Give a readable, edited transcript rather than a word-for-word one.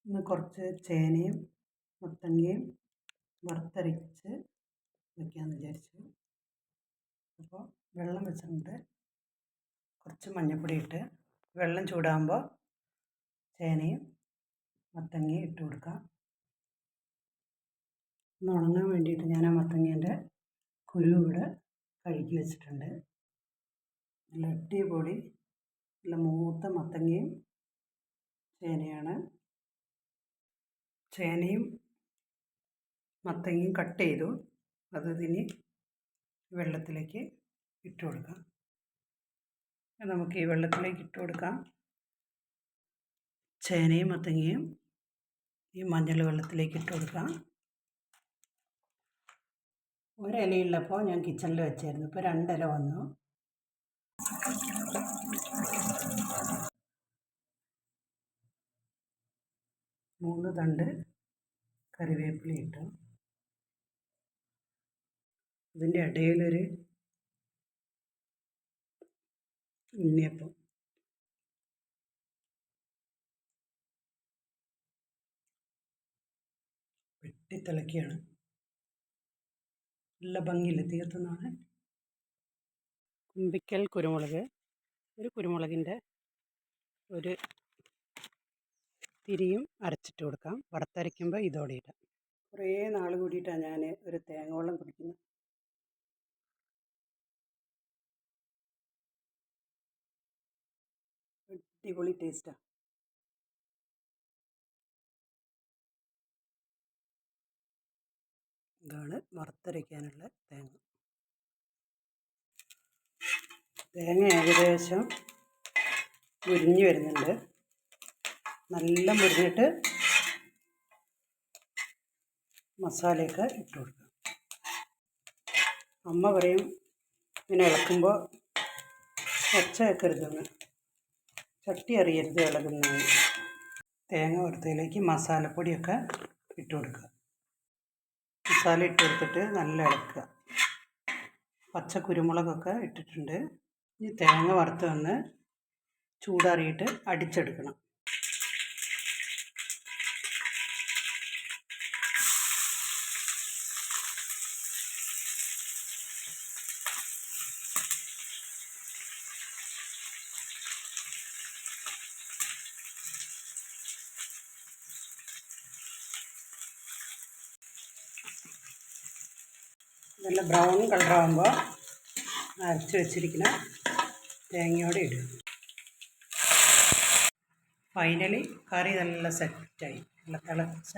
ഇന്ന് കുറച്ച് ചേനയും മത്തങ്ങയും വറുത്തരച്ച് വയ്ക്കാമെന്ന് വിചാരിച്ചു. അപ്പോൾ വെള്ളം വെച്ചിട്ടുണ്ട്. കുറച്ച് മഞ്ഞൾപ്പൊടി ഇട്ട് വെള്ളം ചൂടാകുമ്പോൾ ചേനയും മത്തങ്ങയും ഇട്ട് കൊടുക്കാം. ഒന്ന് ഉണങ്ങാൻ വേണ്ടിയിട്ട് ഞാൻ ആ മത്തങ്ങേൻ്റെ കുരു ഇവിടെ കഴുകി വെച്ചിട്ടുണ്ട്. നല്ല അടിപൊളി നല്ല മൂത്ത മത്തങ്ങയും ചേനയാണ്. ചേനയും മത്തങ്ങയും കട്ട് ചെയ്തു. അത് ഇനി വെള്ളത്തിലേക്ക് ഇട്ട് കൊടുക്കാം. നമുക്ക് ഈ വെള്ളത്തിലേക്ക് ഇട്ട് കൊടുക്കാം. ചേനയും മത്തങ്ങയും ഈ മഞ്ഞൾ വെള്ളത്തിലേക്ക് ഇട്ട് കൊടുക്കാം. ഒരിലയുള്ളപ്പോൾ ഞാൻ കിച്ചണിൽ വെച്ചായിരുന്നു. ഇപ്പോൾ 2 ഇല വന്നു. മൂന്ന് തണ്ട് കറിവേപ്പില ഇട്ടു. ഇതിൻ്റെ ഇടയിലൊരു ഉണ്ണിയപ്പം. വെട്ടിത്തിളക്കിയാണ്. നല്ല ഭംഗിയില്ല തീർത്തുന്നതാണ്. കുമ്പിക്കൽ കുരുമുളക്, ഒരു കുരുമുളകിൻ്റെ ഒരു തിരിയും അരച്ചിട്ട് കൊടുക്കാം. വറുത്തരയ്ക്കുമ്പോൾ ഇതോടെ ഇടാം. കുറേ നാൾ കൂടിയിട്ടാണ് ഞാൻ ഒരു തേങ്ങ വെള്ളം കുടിക്കുന്നത്. അടിപൊളി ടേസ്റ്റാണ്. ഇതാണ് വറുത്തരയ്ക്കാനുള്ള തേങ്ങ. തേങ്ങ ഏകദേശം മുരിഞ്ഞ് വരുന്നുണ്ട്. നല്ല മുരിഞ്ഞിട്ട് മസാലയൊക്കെ ഇട്ട് കൊടുക്കുക. അമ്മ പറയും ഇങ്ങനെ ഇളക്കുമ്പോൾ ഒച്ച വെക്കരുതെന്ന്, ചട്ടി അറിയരുത് ഇളകുന്നത്. തേങ്ങ വറുത്തതിലേക്ക് മസാലപ്പൊടിയൊക്കെ ഇട്ട് കൊടുക്കുക. മസാല ഇട്ട് കൊടുത്തിട്ട് നല്ല ഇളക്കുക. പച്ച കുരുമുളകൊക്കെ ഇട്ടിട്ടുണ്ട്. ഇനി തേങ്ങ വറുത്ത് വന്ന് ചൂടാറിയിട്ട് അടിച്ചെടുക്കണം. നല്ല ബ്രൗൺ കളറാകുമ്പോൾ അരച്ച് വെച്ചിരിക്കുന്ന തേങ്ങയോടെ ഇടുക. ഫൈനലി കറി നല്ല സെറ്റായി. നല്ല തിളച്ച